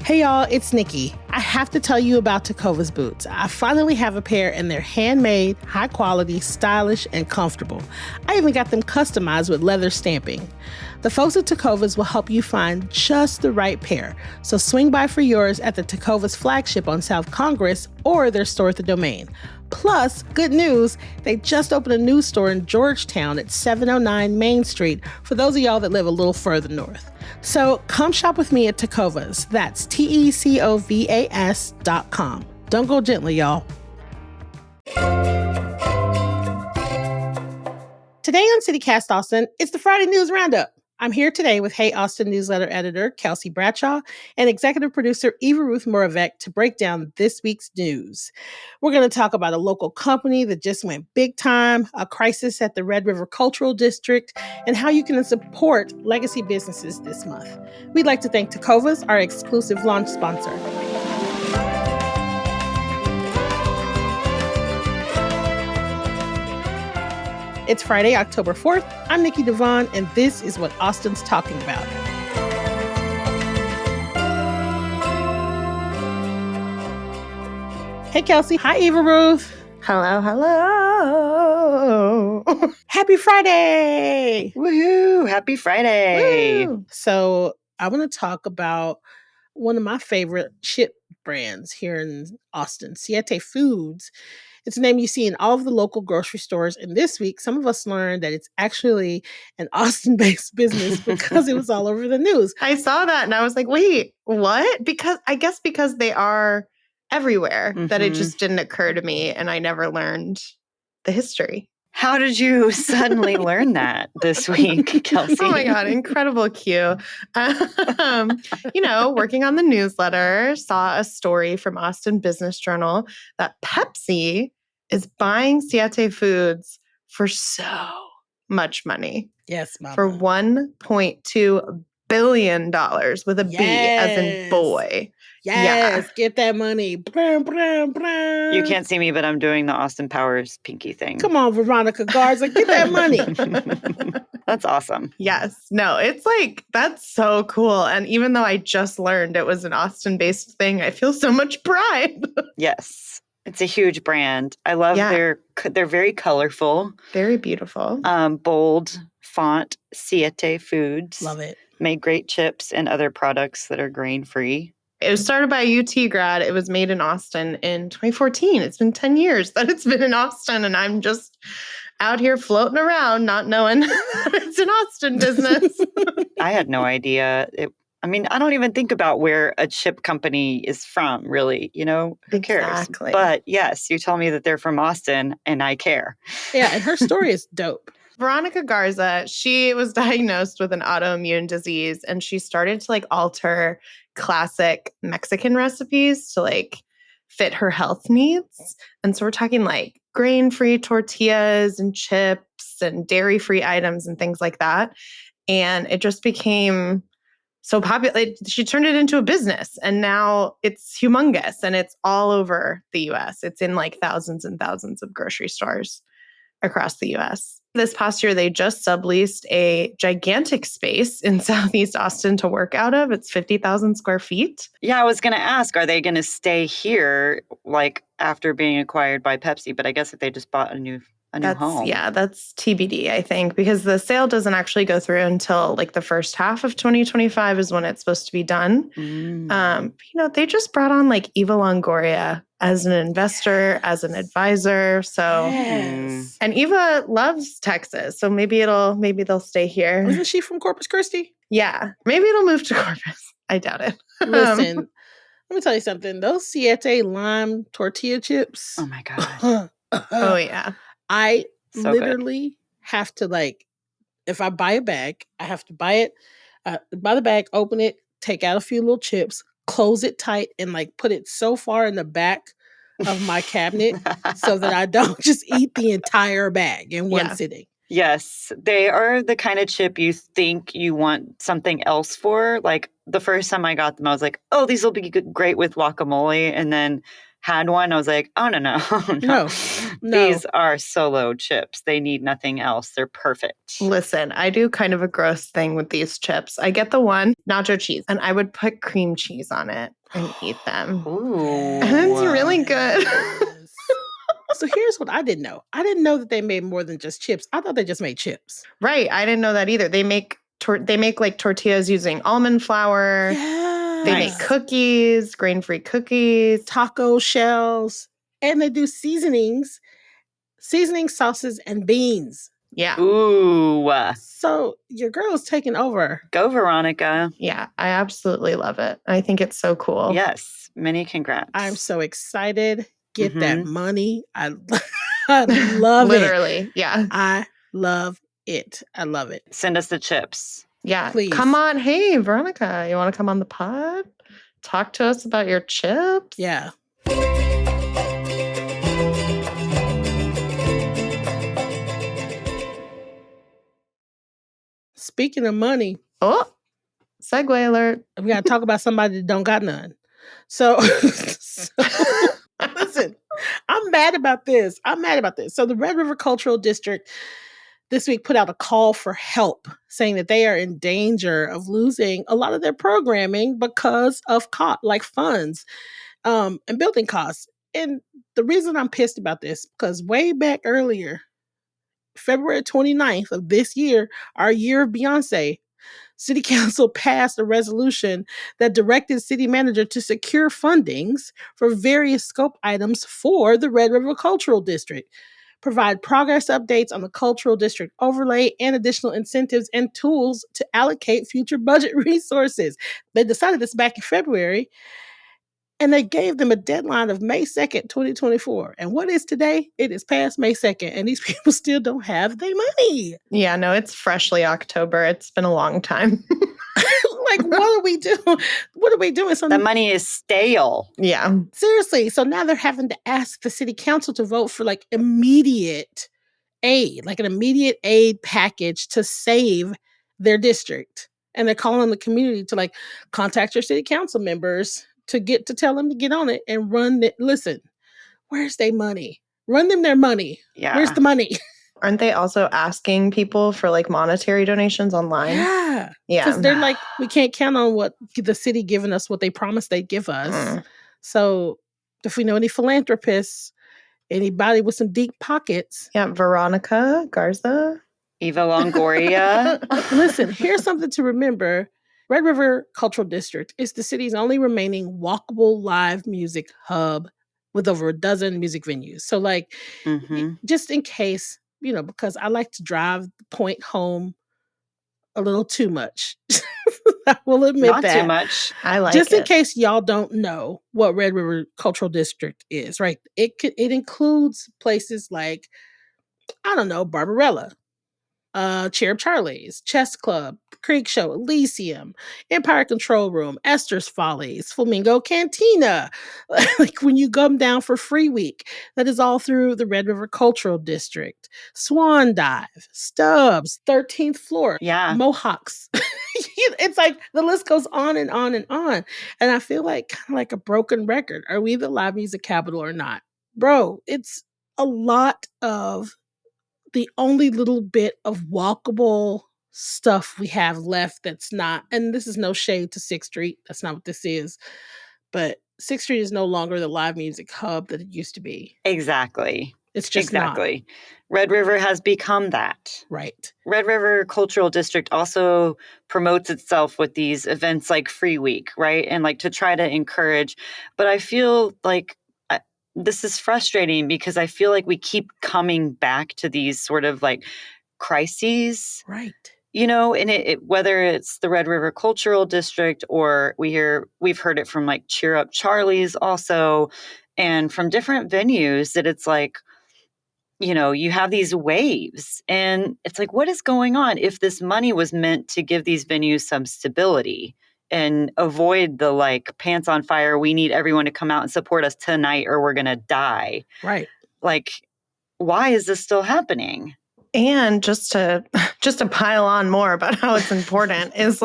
Hey y'all, it's Nikki. I have to tell you about Tecovas boots. I finally have a pair and they're handmade, high quality, stylish, and comfortable. I even got them customized with leather stamping. The folks at Tecovas will help you find just the right pair. So swing by for yours at the Tecovas flagship on South Congress or their store at the Domain. Plus, good news, they just opened a new store in Georgetown at 709 Main Street for those of y'all that live a little further north. So come shop with me at Tecovas. That's TECOVAS.com. Don't go gently, y'all. Today on CityCast Austin, it's the Friday News Roundup. I'm here today with Hey Austin newsletter editor Kelsey Bradshaw and executive producer Eva Ruth Moravec to break down this week's news. We're going to talk about a local company that just went big time, a crisis at the Red River Cultural District, and how you can support legacy businesses this month. We'd like to thank Tecovas, our exclusive launch sponsor. It's Friday, October 4th. I'm Nikki Devon, and this is what Austin's talking about. Hey, Kelsey. Hi, Eva Ruth. Hello, hello. Happy Friday. Woohoo. Happy Friday. Woo. So I want to talk about one of my favorite chip brands here in Austin, Siete Foods. It's a name you see in all of the local grocery stores. And this week, some of us learned that it's actually an Austin-based business because it was all over the news. I saw that and I was like, wait, what? Because they are everywhere, that it just didn't occur to me and I never learned the history. How did you suddenly learn that this week, Kelsey? Oh my God, incredible cue. Working on the newsletter, saw a story from Austin Business Journal that Pepsi is buying Siete Foods for so much money. Yes, Mama. For $1.2 billion with a B as in boy. Yes, get that money. Brum, brum, brum. You can't see me, but I'm doing the Austin Powers pinky thing. Come on, Veronica Garza, get that money. That's awesome. Yes. No, it's like, that's so cool. And even though I just learned it was an Austin-based thing, I feel so much pride. Yes. It's a huge brand. I love they're very colorful. Very beautiful. Bold font, Siete Foods. Love it. Made great chips and other products that are grain-free. It was started by a UT grad. It was made in Austin in 2014. It's been 10 years that it's been in Austin, and I'm just out here floating around not knowing it's an Austin business. I had no idea. I don't even think about where a chip company is from, really. Who cares? Exactly. But yes, you tell me that they're from Austin, and I care. Yeah, and her story is dope. Veronica Garza, she was diagnosed with an autoimmune disease, and she started to alter classic Mexican recipes to fit her health needs. And so we're talking grain-free tortillas and chips and dairy-free items and things like that. And it just became so popular. She turned it into a business, and now it's humongous, and it's all over the U.S. It's in thousands and thousands of grocery stores across the U.S. This past year, they just subleased a gigantic space in Southeast Austin to work out of. It's 50,000 square feet. Yeah, I was going to ask, are they going to stay here after being acquired by Pepsi? But I guess if they just bought a new home. Yeah, that's TBD, I think, because the sale doesn't actually go through until the first half of 2025 is when it's supposed to be done. They just brought on Eva Longoria as an investor, as an advisor. So, and Eva loves Texas, so maybe they'll stay here. Isn't she from Corpus Christi? Yeah, maybe it'll move to Corpus. I doubt it. Listen, let me tell you something. Those Siete lime tortilla chips. Oh my God. Oh yeah. I so literally have to if I buy a bag, I have to buy it, buy the bag, open it, take out a few little chips, close it tight, and put it so far in the back of my cabinet so that I don't just eat the entire bag in one sitting. Yes, they are the kind of chip you think you want something else for. The first time I got them, I was like, oh, these will be great with guacamole. And then had one, I was like, oh, no. No. These are solo chips. They need nothing else. They're perfect. Listen, I do kind of a gross thing with these chips. I get the one nacho cheese, and I would put cream cheese on it and eat them. Ooh. It's really good. So here's what I didn't know. I didn't know that they made more than just chips. I thought they just made chips. Right. I didn't know that either. They make like tortillas using almond flour. Yeah. They make cookies, grain-free cookies, taco shells, and they do seasoning sauces, and beans. Yeah. Ooh. So your girl is taking over. Go, Veronica. Yeah, I absolutely love it. I think it's so cool. Yes. Many congrats. I'm so excited. Get that money. I love it. Literally. Yeah. I love it. I love it. Send us the chips. Yeah. Please. Come on. Hey, Veronica, you want to come on the pod? Talk to us about your chips? Yeah. Speaking of money. Oh, segue alert. We got to talk about somebody that don't got none. So listen, I'm mad about this. So the Red River Cultural District this week put out a call for help, saying that they are in danger of losing a lot of their programming because of funds and building costs. And the reason I'm pissed about this, because way back earlier, February 29th of this year, our year of Beyonce, City Council passed a resolution that directed city manager to secure fundings for various scope items for the Red River Cultural District, provide progress updates on the cultural district overlay, and additional incentives and tools to allocate future budget resources. They decided this back in February, and they gave them a deadline of May 2nd, 2024. And what is today? It is past May 2nd, and these people still don't have their money. Yeah, no, it's freshly October. It's been a long time. Like, what are we doing? What are we doing? So the money is stale. Yeah. Seriously. So now they're having to ask the city council to vote for immediate aid, an immediate aid package to save their district. And they're calling on the community to contact your city council members to tell them to get on it and run it. Listen, where's their money? Run them their money. Yeah. Where's the money? Aren't they also asking people for monetary donations online? Yeah. Yeah. Because they're we can't count on what the city giving us what they promised they'd give us. So if we know any philanthropists, anybody with some deep pockets. Yeah, Veronica Garza. Eva Longoria. Listen, here's something to remember. Red River Cultural District is the city's only remaining walkable live music hub with over a dozen music venues. So just in case, because I like to drive the point home a little too much. I will admit Not that. Not too much. I like just it. in case y'all don't know what Red River Cultural District is, right? It includes places like, I don't know, Barbarella, Cherub Charlie's, Chess Club, Creek Show, Elysium, Empire Control Room, Esther's Follies, Flamingo Cantina. When you come down for Free Week, that is all through the Red River Cultural District. Swan Dive, Stubbs, 13th Floor, Mohawks. It's the list goes on and on and on. And I feel kind of like a broken record. Are we the live music capital or not? Bro, it's a lot of the only little bit of walkable stuff we have left that's not, and this is no shade to 6th Street. That's not what this is. But 6th Street is no longer the live music hub that it used to be. Exactly. It's just exactly. Red River has become that. Right. Red River Cultural District also promotes itself with these events like Free Week, right? And to try to encourage. But I feel this is frustrating because I feel like we keep coming back to these sort of crises. Right. And it whether it's the Red River Cultural District or we've heard it from Cheer Up Charlie's also, and from different venues that it's you have these waves and it's what is going on if this money was meant to give these venues some stability and avoid the pants on fire, we need everyone to come out and support us tonight or we're going to die. Right. Why is this still happening? And just to pile on more about how it's important is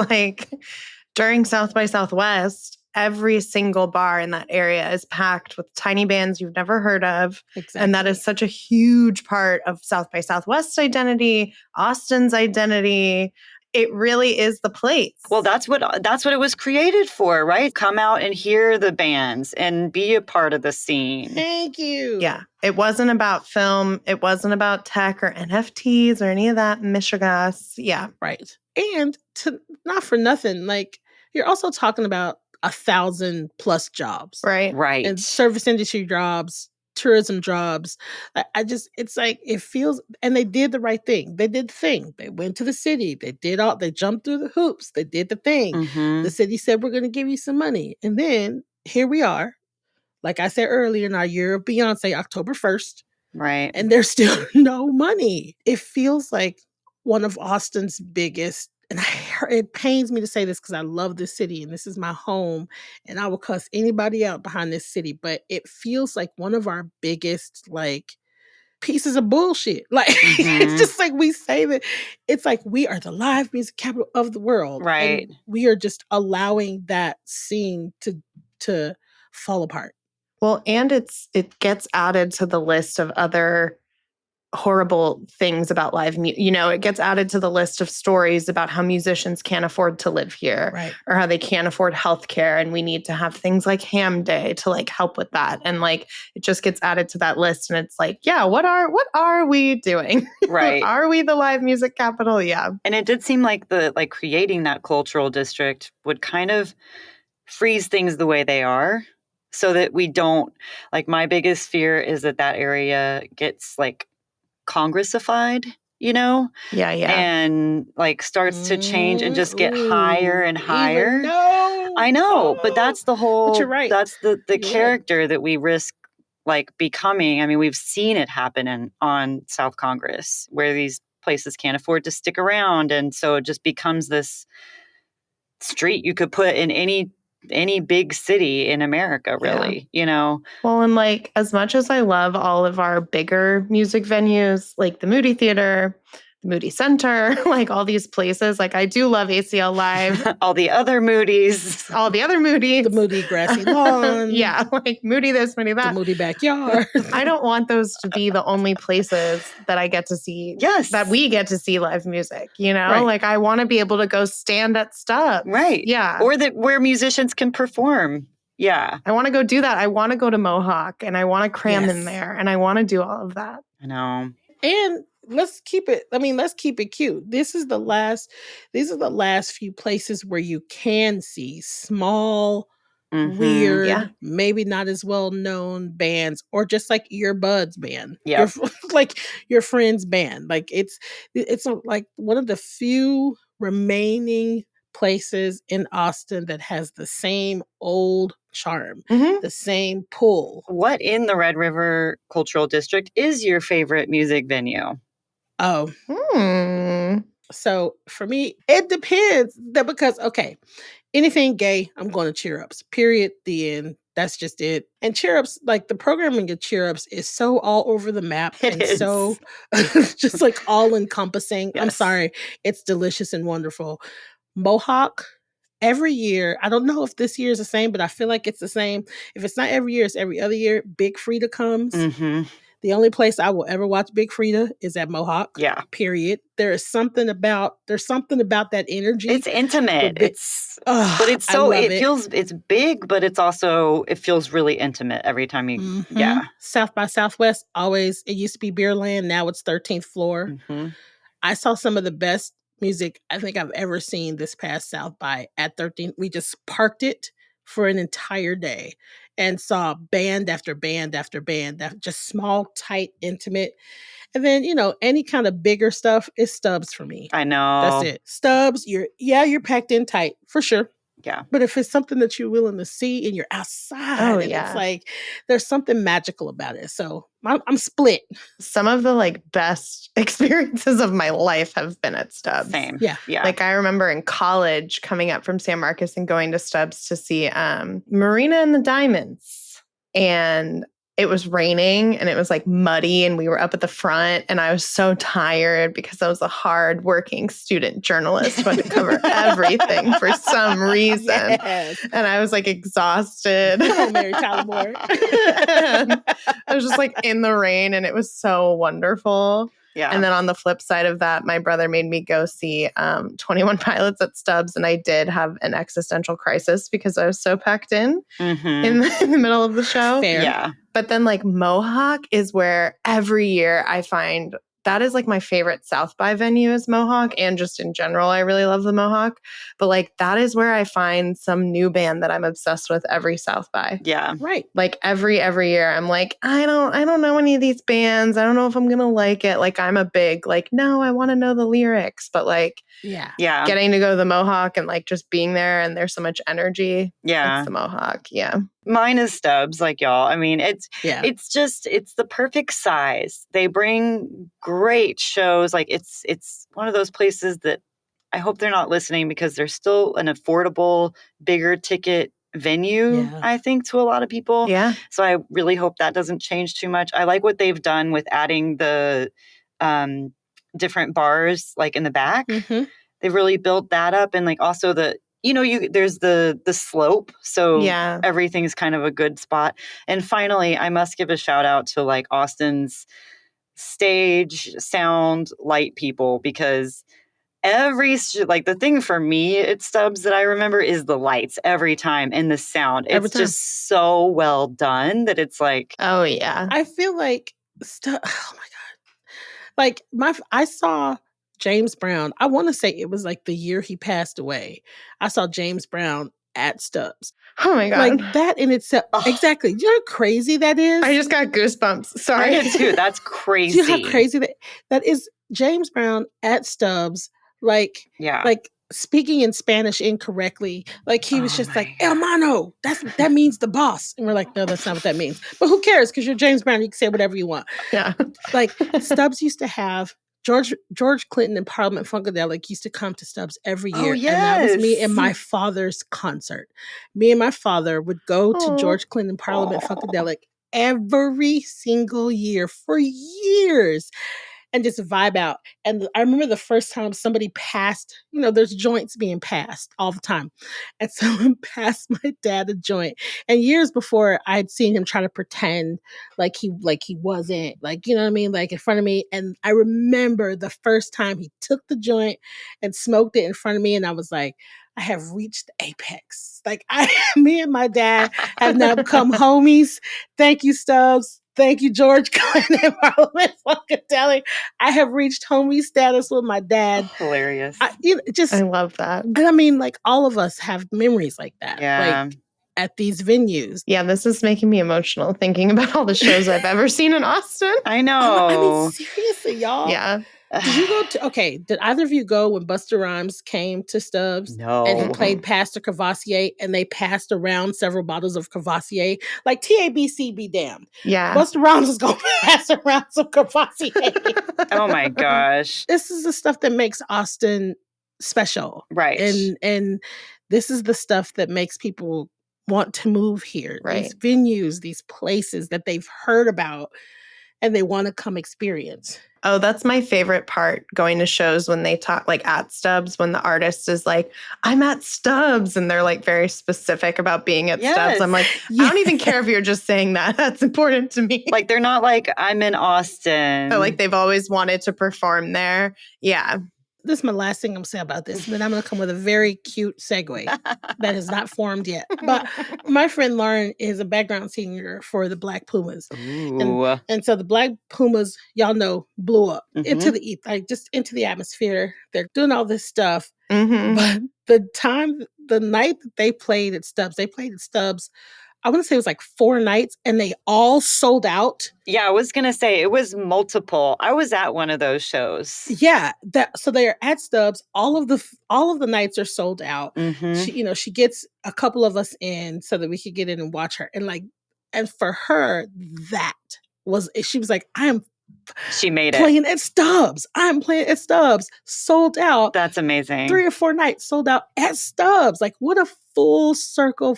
during South by Southwest, every single bar in that area is packed with tiny bands you've never heard of. Exactly. And that is such a huge part of South by Southwest identity, Austin's identity. It really is the place. Well, that's what it was created for, right? Come out and hear the bands and be a part of the scene. Thank you. Yeah. It wasn't about film. It wasn't about tech or NFTs or any of that mishigas. Yeah. Right. And not for nothing, like you're also talking about 1,000+ jobs. Right. Right. And service industry jobs, tourism jobs. I just, it's like, it feels, and they did the right thing. They did the thing. They went to the city. They jumped through the hoops. They did the thing. Mhm. The city said, we're going to give you some money. And then here we are, like I said earlier, in our year of Beyonce, October 1st, Right. and there's still no money. It feels like one of Austin's biggest, and it pains me to say this because I love this city and this is my home, and I will cuss anybody out behind this city, but it feels like one of our biggest, like, pieces of bullshit. Like, it's Mhm. just like we say that it's like we are the live music capital of the world, Right. and we are just allowing that scene to fall apart. Well, and it gets added to the list of other horrible things about live music. You know, it gets added to the list of stories about how musicians can't afford to live here, Right. or how they can't afford healthcare, and we need to have things like Ham Day to like help with that. And like it just gets added to that list, and it's like, yeah, what are we doing? Right. Are we the live music capital? Yeah. And it did seem like creating that cultural district would kind of freeze things the way they are, so that we don't, like, my biggest fear is that area gets like Congressified, you know, Yeah. and like starts to change and just get higher and higher. No. I know, but that's the whole, But you're right. that's the You're right. character that we risk like becoming. I mean, we've seen it happen on South Congress, where these places can't afford to stick around, and so it just becomes this street you could put in any big city in America, really, you know? Well, and like as much as I love all of our bigger music venues, like the Moody Theater, the Moody Center, like all these places, like I do love ACL Live, All the other Moody's. all the other Moody's. The Moody Grassy Lawn. Yeah, like Moody this, Moody The that. Moody Backyard. I don't want those to be the only places that I get to see, Yes. that we get to see live music, you know? Right. Like I want to be able to go stand at Stubbs. Right. Yeah. Or where musicians can perform. Yeah. I want to go do that. I want to go to Mohawk, and I want to cram in Yes. there, and I want to do all of that. I know. And let's keep it cute. These are the last few places where you can see small, Mhm. weird, Yeah. maybe not as well known bands, or just like your bud's band, Yep. like your friend's band. Like it's like one of the few remaining places in Austin that has the same old charm, Mhm. the same pull. What in the Red River Cultural District is your favorite music venue? Oh, so for me, it depends. Because okay, anything gay, I'm going to Cheer Ups. Period. The end. That's just it. And Cheer Ups, like the programming of Cheer Ups is so all over the map It and is. so just like all encompassing. I'm Yes. sorry. It's delicious and wonderful. Mohawk, every year, I don't know if this year is the same, but I feel like it's the same. If it's not every year, it's every other year. Big Frida comes. Mm-hmm. The only place I will ever watch Big Frida is at Mohawk. Yeah. Period. There's something about that energy. It's intimate. But it's I so, love it's big, but it feels really intimate every time you, Mhm. yeah. South by Southwest, always, it used to be Beerland, now it's 13th floor. Mm-hmm. I saw some of the best music I think I've ever seen this past South by at 13th. We just parked it for an entire day and saw band after band after band, just small, tight, intimate. And then, any kind of bigger stuff is Stubbs for me. I know. That's it. Stubbs, you're packed in tight for sure. Yeah. But if it's something that you're willing to see and you're outside, and it's like there's something magical about it. So I'm split. Some of the like best experiences of my life have been at Stubbs. Same. Yeah. Yeah. Like I remember in college coming up from San Marcos and going to Stubbs to see Marina and the Diamonds. And it was raining and it was like muddy and we were up at the front and I was so tired because I was a hard-working student journalist who had to cover everything for some reason. Yes. And I was like exhausted. Come on, Mary Tyler Moore. And I was just like in the rain and it was so wonderful. Yeah. And then on the flip side of that, my brother made me go see 21 Pilots at Stubbs. And I did have an existential crisis because I was so packed in the middle of the show. Fair. Yeah. But then like Mohawk is where every year I find that is like my favorite South by venue is Mohawk. And just in general, I really love the Mohawk. But like that is where I find some new band that I'm obsessed with every South by. Yeah. Right. Like every year I'm like, I don't know any of these bands. I don't know if I'm gonna like it. Like I'm a big like, no, I want to know the lyrics. But like Yeah. getting to go to the Mohawk and like just being there and there's so much energy. Yeah. It's the Mohawk. Yeah. Mine is Stubbs, like y'all. I mean, it's the perfect size. They bring great shows. Like it's one of those places that I hope they're not listening because they're still an affordable, bigger ticket venue, I think, to a lot of people. Yeah. So I really hope that doesn't change too much. I like what they've done with adding the different bars like in the back. Mm-hmm. They've really built that up, and like also there's the slope, so everything's kind of a good spot. And finally, I must give a shout out to like Austin's stage, sound, light people, because the thing for me at Stubbs that I remember is the lights every time and the sound. It's just so well done that it's like, oh yeah. I feel like oh my God. Like I saw James Brown. I want to say it was like the year he passed away. I saw James Brown at Stubbs. Oh my God. Like that in itself. Oh. Exactly. Do you know how crazy that is? I just got goosebumps. Sorry. I did too. That's crazy. Do you know how crazy that is? James Brown at Stubbs. Like speaking in Spanish incorrectly. Like he was just like, hermano, that means the boss. And we're like, no, that's not what that means. But who cares? Because you're James Brown, you can say whatever you want. Yeah. Like Stubbs used to have George Clinton and Parliament Funkadelic used to come to Stubbs every year. Oh, yes. And that was me and my father's concert. Me and my father would go to George Clinton and Parliament Funkadelic every single year for years and just vibe out. And I remember the first time somebody passed, there's joints being passed all the time. And someone passed my dad a joint. And years before, I had seen him try to pretend like he wasn't, like, you know what I mean? Like in front of me. And I remember the first time he took the joint and smoked it in front of me. And I was like, I have reached the apex. Like me and my dad have now become homies. Thank you, Stubbs. Thank you, George Clinton and Parliament Funkadelic. I have reached homie status with my dad. Hilarious. I love that. And I mean, like all of us have memories like that. Yeah. Like at these venues. Yeah, this is making me emotional thinking about all the shows I've ever seen in Austin. I know. I mean, seriously, y'all. Yeah. Did you go to, did either of you go when Busta Rhymes came to Stubbs? No. And he played Pastor Cavassier and they passed around several bottles of Cavassier? Like TABC be damned. Yeah. Busta Rhymes is going to pass around some Cavassier. Oh my gosh. This is the stuff that makes Austin special. Right. And this is the stuff that makes people want to move here. Right. These venues, these places that they've heard about and they want to come experience. Oh, that's my favorite part, going to shows when they talk like at Stubbs, when the artist is like, I'm at Stubbs. And they're like very specific about being at Stubbs. I'm like, I don't even care if you're just saying that. That's important to me. Like, they're not like, I'm in Austin. So, like they've always wanted to perform there. Yeah. This is my last thing I'm going to say about this. And then I'm going to come with a very cute segue that has not formed yet. But my friend Lauren is a background singer for the Black Pumas. Ooh. And so the Black Pumas, y'all know, blew up into the atmosphere. They're doing all this stuff. Mm-hmm. But the night that they played at Stubbs, I want to say it was like 4 nights and they all sold out. Yeah, I was going to say it was multiple. I was at one of those shows. Yeah. So they're at Stubbs. All of the nights are sold out. Mm-hmm. She gets a couple of us in so that we could get in and watch her. And for her, she was like, I am She made it. playing at Stubbs. I'm playing at Stubbs. Sold out. That's amazing. 3 or 4 nights sold out at Stubbs. Like, what a full circle.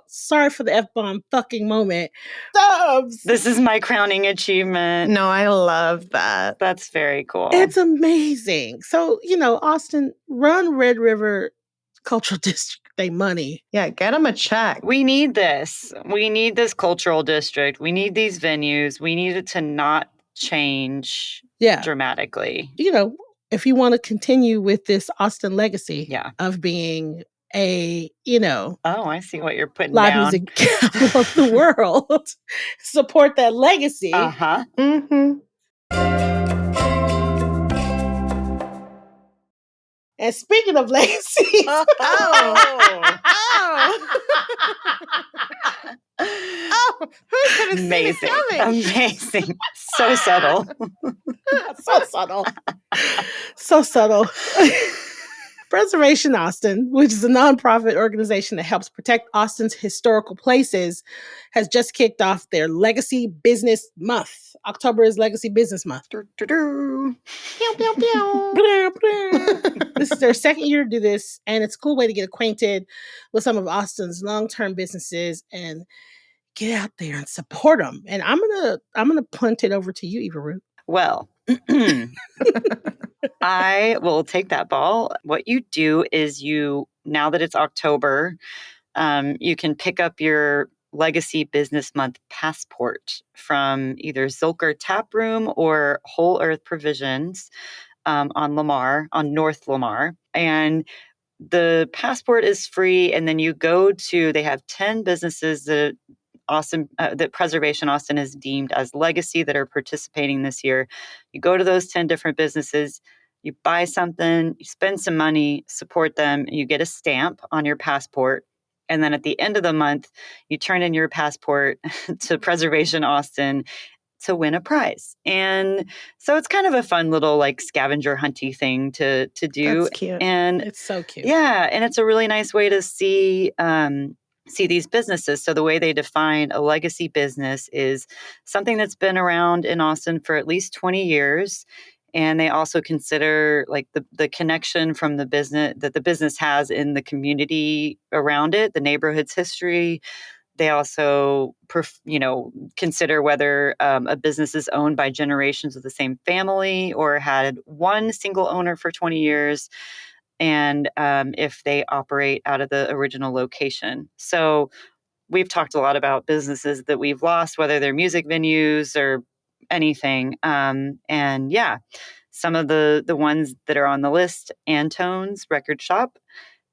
Sorry for the F-bomb fucking moment. Stubbs. This is my crowning achievement. No, I love that. That's very cool. It's amazing. So, Austin, run Red River Cultural District. They money. Yeah, get them a check. We need this. We need this cultural district. We need these venues. We need it to not change dramatically. If you want to continue with this Austin legacy of being a, Oh, I see what you're putting live down. music capital of the world, support that legacy. Uh-huh. Mm-hmm. And speaking of legacies. Who could have seen it coming? Amazing. So subtle. So subtle. So subtle. Preservation Austin, which is a nonprofit organization that helps protect Austin's historical places, has just kicked off their Legacy Business Month. October is Legacy Business Month. Pew, pew, pew. This is their second year to do this, and it's a cool way to get acquainted with some of Austin's long-term businesses and get out there and support them. And I'm gonna punt it over to you, Eva Ruth. Well, I will take that ball. What you do is now that it's October, you can pick up your Legacy Business Month passport from either Zilker Tap Room or Whole Earth Provisions on North Lamar. And the passport is free. And then they have 10 businesses that Preservation Austin has deemed as legacy that are participating this year. You go to those 10 different businesses, you buy something, you spend some money, support them, you get a stamp on your passport. And then at the end of the month, you turn in your passport to Preservation Austin to win a prize. And so it's kind of a fun little scavenger hunty thing to do. That's cute. And It's so cute. Yeah. And it's a really nice way to see these businesses. So the way they define a legacy business is something that's been around in Austin for at least 20 years. And they also consider the connection from the business that the business has in the community around it, the neighborhood's history. They also, consider whether a business is owned by generations of the same family or had one single owner for 20 years. And if they operate out of the original location. So we've talked a lot about businesses that we've lost, whether they're music venues or anything. And yeah, some of the ones that are on the list: Antone's Record Shop,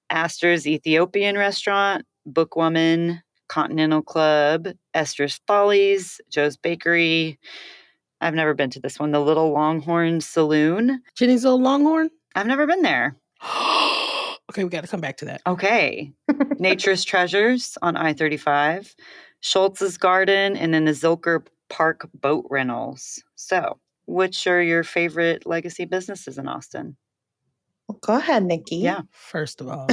Astor's Ethiopian Restaurant, Bookwoman, Continental Club, Esther's Follies, Joe's Bakery. I've never been to this one. The Little Longhorn Saloon. Jenny's Little Longhorn? I've never been there. Okay, we got to come back to that. Okay. Nature's Treasures on I-35, Schultz's Garden, and then the Zilker Park Boat Rentals. So, which are your favorite legacy businesses in Austin? Well, go ahead, Nikki. Yeah. First of all,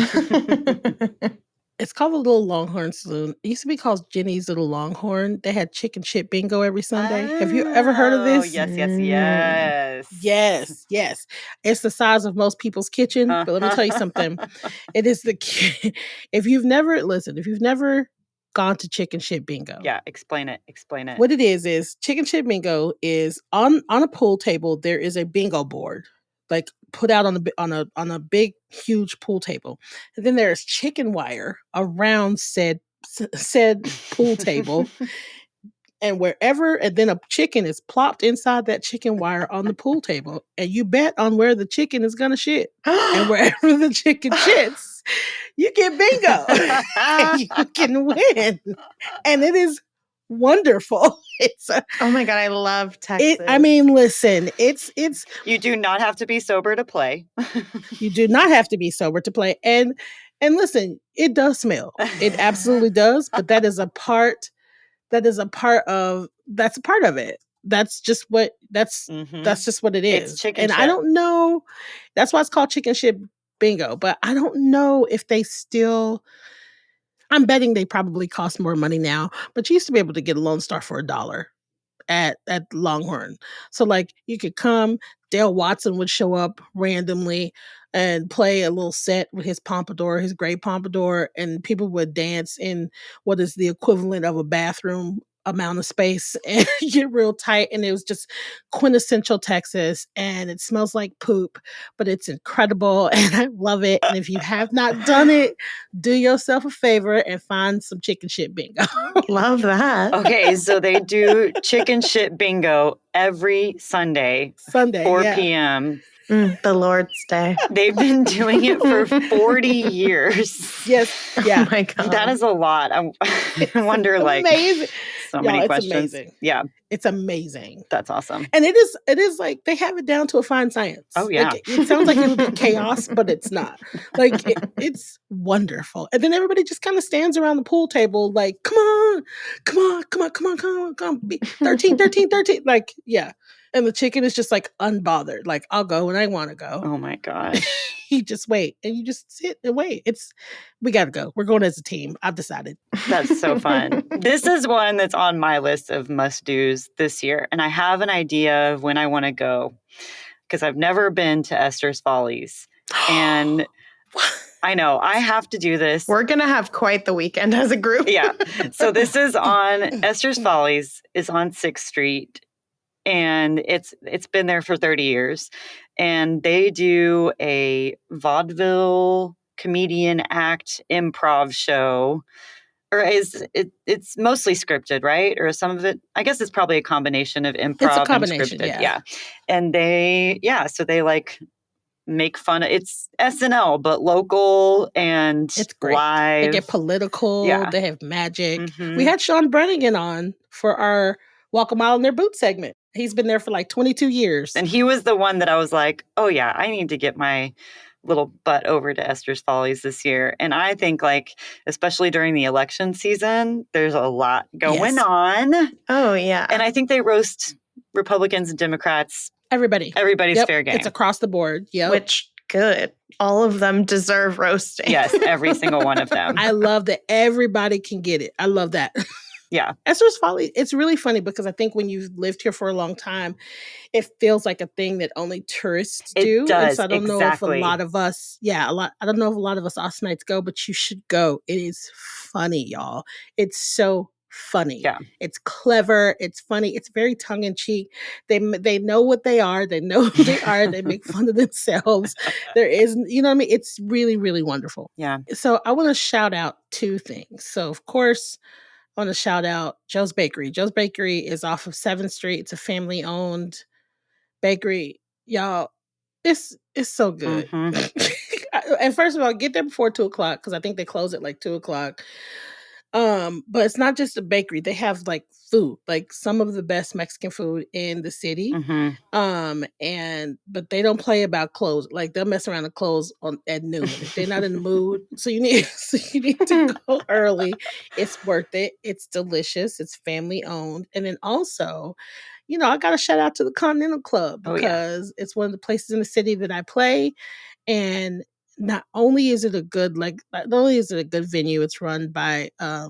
it's called the Little Longhorn Saloon. It used to be called Jenny's Little Longhorn. They had chicken shit bingo every Sunday. Have you ever heard of this? Yes. Yes. It's the size of most people's kitchen. But let me tell you something. It is if you've never gone to chicken shit bingo. Yeah, explain it. What it is chicken shit bingo is on a pool table. There is a bingo board, put out on a big, huge pool table. And then there's chicken wire around said pool table. And then a chicken is plopped inside that chicken wire on the pool table. And you bet on where the chicken is going to shit. And wherever the chicken shits, you get bingo. And you can win. And it is wonderful. Oh my God, I love Texas. Listen, it's you do not have to be sober to play. You do not have to be sober to play. And listen, it does smell. It absolutely does, but that's a part of it. That's just what it is. It's chicken and shit. I don't know. That's why it's called chicken shit bingo. But I don't know if they still. I'm betting they probably cost more money now. But you used to be able to get a Lone Star for $1. at Longhorn. So like you could come, Dale Watson would show up randomly and play a little set with his pompadour, his gray pompadour, and people would dance in what is the equivalent of a bathroom amount of space and get real tight. And it was just quintessential Texas, and it smells like poop, but it's incredible and I love it. And if you have not done it, do yourself a favor and find some chicken shit bingo. Love that. Okay, so they do chicken shit bingo every Sunday, Sunday, 4 yeah. p.m. The Lord's Day. They've been doing it for 40 years. Yes, yeah. Oh my God. That is a lot. I wonder, like, amazing. so Y'all, many it's questions. amazing. Yeah, It's amazing. that's awesome. And it is like they have it down to a fine science. Oh, yeah. Like, it sounds like it would be chaos, but it's not. Like it's wonderful. And then everybody just kind of stands around the pool table like, come on, come on, come on, come on, come on, come on. 13, 13, 13. Like, yeah. And the chicken is just like unbothered. Like, I'll go when I want to go. Oh my gosh. You just wait and you just sit and wait. We got to go. We're going as a team. I've decided. That's so fun. This is one that's on my list of must-dos this year. And I have an idea of when I want to go because I've never been to Esther's Follies. And I know I have to do this. We're going to have quite the weekend as a group. Yeah. So this is on Esther's Follies is on 6th Street. And it's been there for 30 years. And they do a vaudeville comedian act improv show. Or it's mostly scripted, right? Or some of it, I guess it's probably a combination of improv and scripted. Yeah. And so they like make fun of it's SNL, but local and it's great. Live. They get political. Yeah. They have magic. Mhm. We had Sean Brannigan on for our Walk a Mile in Their Boots segment. He's been there for like 22 years. And he was the one that I was like, oh yeah, I need to get my little butt over to Esther's Follies this year. And I think like, especially during the election season, there's a lot going on. Oh yeah. And I think they roast Republicans and Democrats. Everybody's fair game. It's across the board. Yeah. Which good. All of them deserve roasting. Yes, every single one of them. I love that everybody can get it. I love that. Yeah. Esther's Folly, it's really funny because I think when you've lived here for a long time, it feels like a thing that only tourists do. It does, and so I don't know if a exactly. lot of us, I don't know if a lot of us Austinites go, but you should go. It is funny, y'all. It's so funny. Yeah. It's clever. It's funny. It's very tongue in cheek. They know what they are. They know who they are. They make fun of themselves. There is, you know what I mean? It's really, really wonderful. Yeah. So I want to shout out two things. So of course, I want to shout out Joe's Bakery. Joe's Bakery is off of 7th Street. It's a family-owned bakery. Y'all, it's so good. Mm-hmm. And first of all, get there before 2 o'clock because I think they close at like 2 o'clock. But it's not just a bakery. They have like food, like some of the best Mexican food in the city. Mm-hmm. But they don't play about clothes. Like they'll mess around and close at noon if they're not in the mood. So you need to go early. It's worth it. It's delicious. It's family owned. And then also, I got to shout out to the Continental Club because it's one of the places in the city that I play. And not only is it a good venue, it's run by a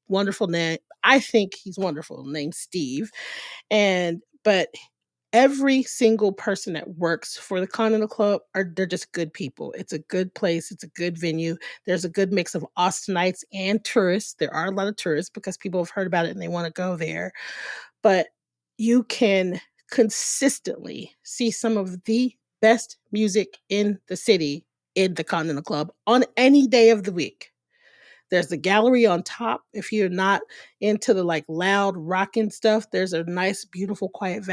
wonderful name. I think he's wonderful, named Steve. But every single person that works for the Continental Club they're just good people. It's a good place. It's a good venue. There's a good mix of Austinites and tourists. There are a lot of tourists because people have heard about it and they want to go there. But you can consistently see some of the best music in the city in the Continental Club on any day of the week. There's the gallery on top. If you're not into the like loud rocking stuff, there's a nice, beautiful, quiet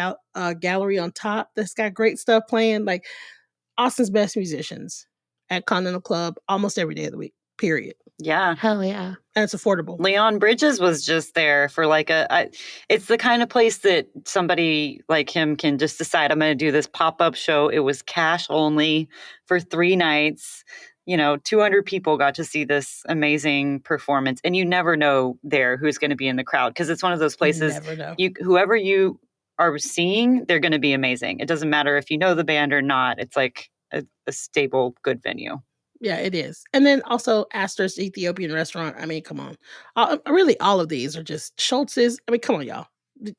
gallery on top that's got great stuff playing. Like Austin's best musicians at Continental Club almost every day of the week, period. Yeah. Hell yeah. And it's affordable. Leon Bridges was just there for like it's the kind of place that somebody like him can just decide, I'm going to do this pop-up show. It was cash only for 3 nights. 200 people got to see this amazing performance. And you never know there who's going to be in the crowd because it's one of those places, you never know. Whoever you are seeing, they're going to be amazing. It doesn't matter if you know the band or not. It's like a stable, good venue. Yeah, it is. And then also Astor's Ethiopian restaurant. I mean, come on. Really, all of these are just Schultz's. I mean, come on, y'all.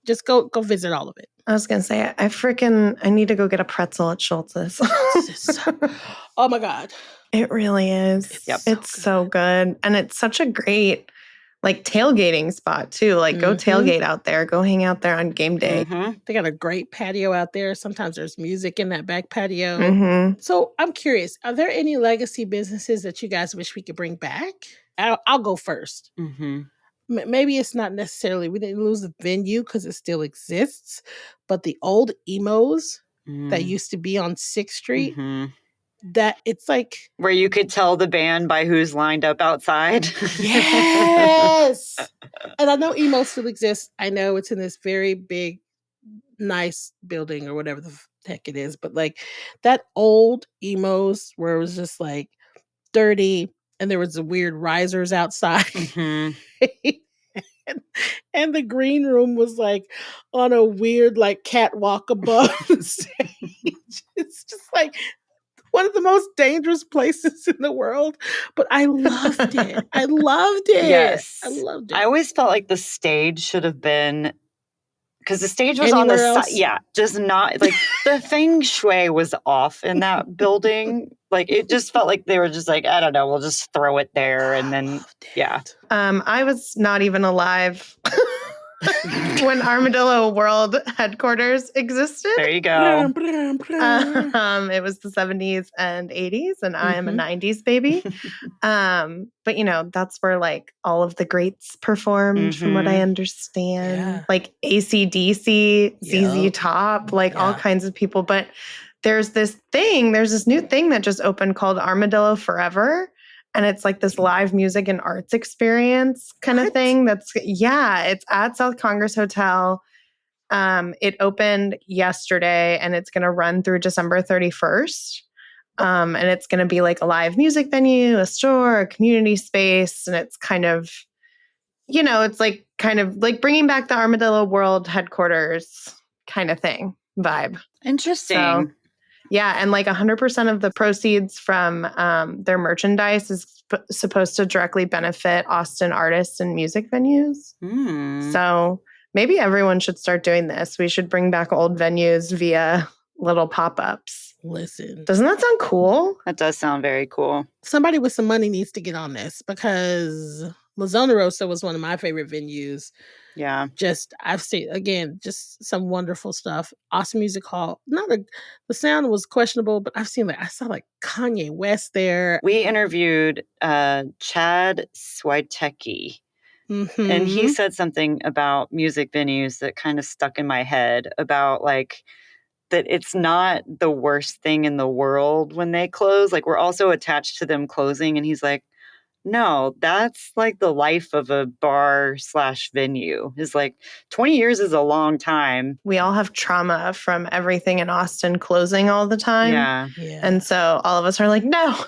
Just go visit all of it. I was gonna say, I need to go get a pretzel at Schultz's. Oh my God. It really is. It's so good. And it's such a great like tailgating spot too. Like go tailgate out there, go hang out there on game day. They got a great patio out there. Sometimes there's music in that back patio. So I'm curious, are there any legacy businesses that you guys wish we could bring back? I'll go first. Maybe it's not necessarily, we didn't lose the venue because it still exists, but the old emos that used to be on 6th Street, that it's like where you could tell the band by who's lined up outside. Yes. And I know emo still exists. I know it's in this very big, nice building or whatever the heck it is, but like that old emos where it was just like dirty and there was the weird risers outside. And the green room was like on a weird like catwalk above the stage. It's just like one of the most dangerous places in the world, but I loved it. I loved it. Yes. I loved it. I always felt like the stage should have been, because the stage was Anywhere on the else? side. Yeah, just not like the feng shui was off in that building. Like it just felt like they were just like, I don't know, we'll just throw it there. And then, yeah. I was not even alive when Armadillo World headquarters existed. There you go. It was the 70s and 80s, and I am a 90s baby. But you know, that's where like all of the greats performed, from what I understand. Yeah. Like AC/DC, ZZ Top, like all kinds of people. But there's this new thing that just opened called Armadillo Forever. And it's like this live music and arts experience kind of thing. It's at South Congress Hotel. It opened yesterday and it's going to run through December 31st. And it's going to be like a live music venue, a store, a community space. And it's kind of, it's like kind of like bringing back the Armadillo World headquarters kind of thing vibe. Interesting. So, yeah, and like 100% of the proceeds from their merchandise is supposed to directly benefit Austin artists and music venues. So maybe everyone should start doing this. We should bring back old venues via little pop-ups. Listen. Doesn't that sound cool? That does sound very cool. Somebody with some money needs to get on this because La Zona Rosa was one of my favorite venues. Yeah. I've seen, again, just some wonderful stuff. Austin Music Hall. The sound was questionable, but I saw like Kanye West there. We interviewed Chad Swietecki, and he said something about music venues that kind of stuck in my head about like that it's not the worst thing in the world when they close. Like we're also attached to them closing. And he's like, no, that's like the life of a bar/venue. Is like 20 years is a long time. We all have trauma from everything in Austin closing all the time. Yeah. And so all of us are like, no,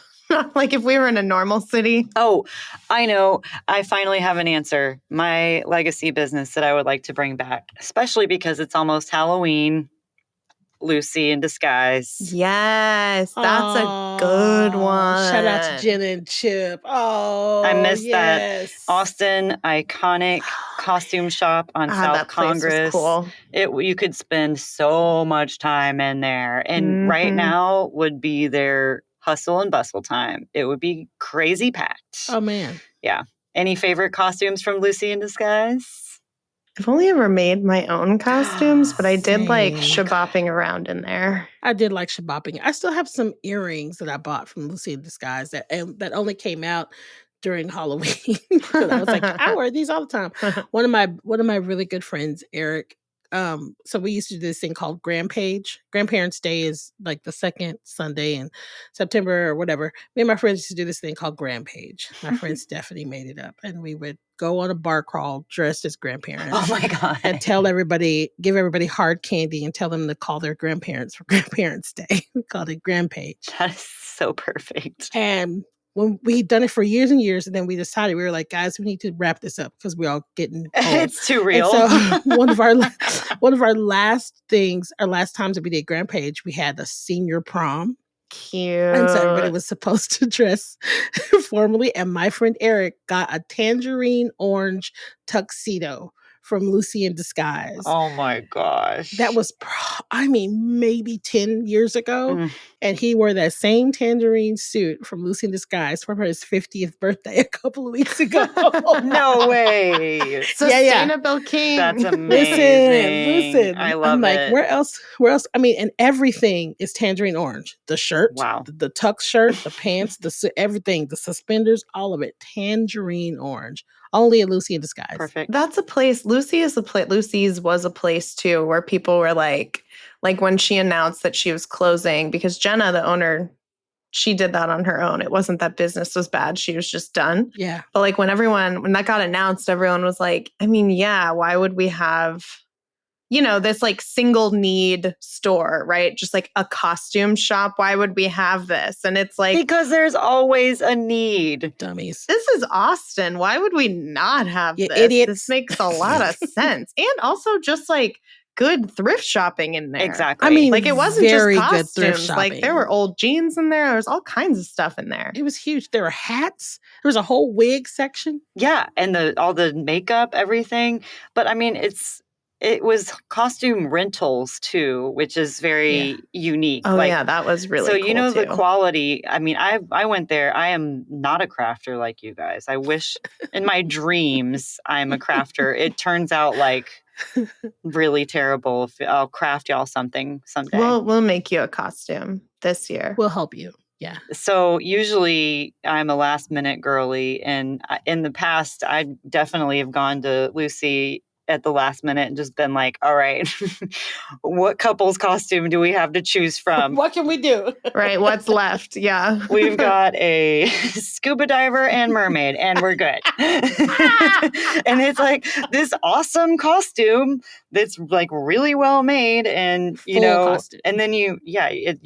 like if we were in a normal city. Oh, I know. I finally have an answer. My legacy business that I would like to bring back, especially because it's almost Halloween. Lucy in Disguise. Yes, that's a good one. Shout out to Jen and Chip. Oh, I missed that Austin iconic costume shop on South that place Congress. was cool. You could spend so much time in there, and right now would be their hustle and bustle time. It would be crazy packed. Oh man, yeah. Any favorite costumes from Lucy in Disguise? I've only ever made my own costumes, but I did like shabopping around in there. I did like shabopping. I still have some earrings that I bought from Lucy in Disguise that only came out during Halloween. Because I was like, I wear these all the time. One of my really good friends, Eric. So we used to do this thing called Grandparents' Day is like the second Sunday in September or whatever. Me and my friends used to do this thing called Grandpage. My friend Stephanie made it up, and we would go on a bar crawl dressed as grandparents. Oh my God. And give everybody hard candy and tell them to call their grandparents for Grandparents' Day. We called it Grandpage. That is so perfect. And when we'd done it for years and years, and then we decided, we were like, guys, we need to wrap this up because we're all getting old. It's too real. And so one of our last times that we did Grandpage, we had a senior prom. Cute. And so everybody was supposed to dress formally. And my friend Eric got a tangerine orange tuxedo from Lucy in Disguise. Oh my gosh. That was, maybe 10 years ago. Mm. And he wore that same tangerine suit from Lucy in Disguise from his 50th birthday a couple of weeks ago. No way. Sustainable king. That's amazing. Listen. I love I'm like, it. where else? And everything is tangerine orange. The shirt, Wow. the tux shirt, the pants, everything, the suspenders, all of it, tangerine orange. Only at Lucy in Disguise. Perfect. That's a place. Lucy's was a place too where people were like when she announced that she was closing, because Jenna, the owner, she did that on her own. It wasn't that business was bad. She was just done. Yeah. But like when that got announced, everyone was like, yeah, why would we have, this like single need store, right? Just like a costume shop. Why would we have this? And it's like, because there's always a need. Dummies. This is Austin. Why would we not have You this? idiots. This makes a lot of sense. And also just like good thrift shopping in there. Exactly. Like it wasn't very just good costumes. thrift shopping. Like there were old jeans in there. There was all kinds of stuff in there. It was huge. There were hats. There was a whole wig section. Yeah, and all the makeup, everything. But I mean, it was costume rentals too, which is very unique. Oh yeah, that was really cool the quality. I mean, I went there. I am not a crafter like you guys. I wish in my dreams I'm a crafter. It turns out like really terrible. I'll craft y'all something someday. We'll make you a costume this year. We'll help you. Yeah. So usually I'm a last minute girly, and in the past I definitely have gone to Lucy at the last minute and just been like, all right, what couple's costume do we have to choose from? What can we do? Right. What's left? Yeah. We've got a scuba diver and mermaid, and we're good. And it's like this awesome costume that's like really well made, and costume. and then you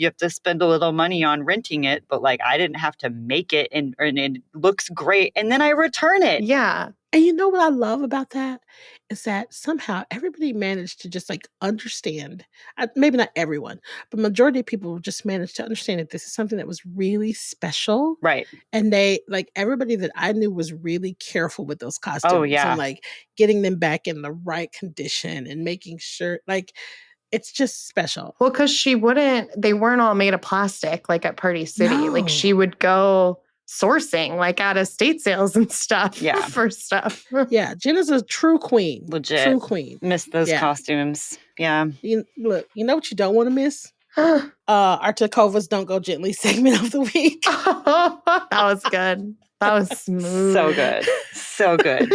have to spend a little money on renting it, but like I didn't have to make it, and it looks great, and then I return it. Yeah. And you know what I love about that is that somehow everybody managed to just like understand, maybe not everyone, but majority of people just managed to understand that this is something that was really special. Right. And they, like, everybody that I knew was really careful with those costumes. Oh, yeah. And like getting them back in the right condition and making sure, like, it's just special. Well, because they weren't all made of plastic like at Party City. No. Like she would go sourcing like at estate sales and stuff for stuff. Yeah, Jenna's a true queen. Legit. True queen. Miss those costumes. Yeah. You know what you don't want to miss? Our Takova's Don't Go Gently segment of the week. That was good. That was smooth. So good. So good.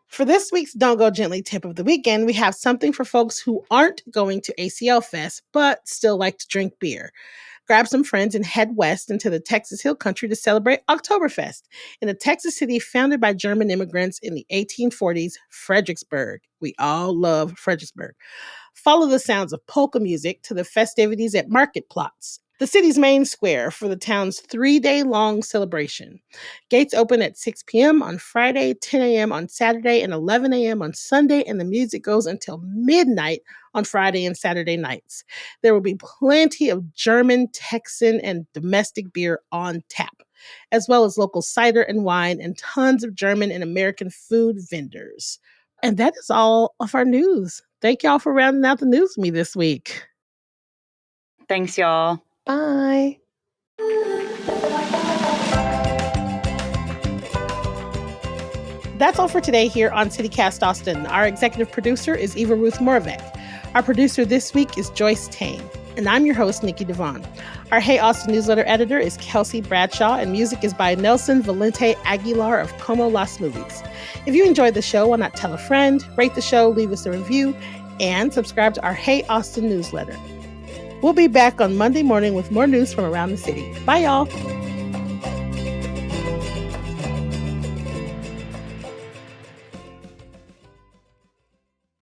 For this week's Don't Go Gently tip of the weekend, we have something for folks who aren't going to ACL Fest, but still like to drink beer. Grab some friends and head west into the Texas Hill Country to celebrate Oktoberfest in a Texas city founded by German immigrants in the 1840s, Fredericksburg. We all love Fredericksburg. Follow the sounds of polka music to the festivities at Marketplatz, the city's main square, for the town's 3-day-long celebration. Gates open at 6 p.m. on Friday, 10 a.m. on Saturday, and 11 a.m. on Sunday, and the music goes until midnight on Friday and Saturday nights. There will be plenty of German, Texan, and domestic beer on tap, as well as local cider and wine, and tons of German and American food vendors. And that is all of our news. Thank y'all for rounding out the news with me this week. Thanks, y'all. Bye. That's all for today here on CityCast Austin. Our executive producer is Eva Ruth Moravec. Our producer this week is Joyce Tane. And I'm your host, Nikki Devon. Our Hey Austin newsletter editor is Kelsey Bradshaw, and music is by Nelson Valente Aguilar of Como Las Movies. If you enjoyed the show, why not tell a friend, rate the show, leave us a review, and subscribe to our Hey Austin newsletter. We'll be back on Monday morning with more news from around the city. Bye, y'all.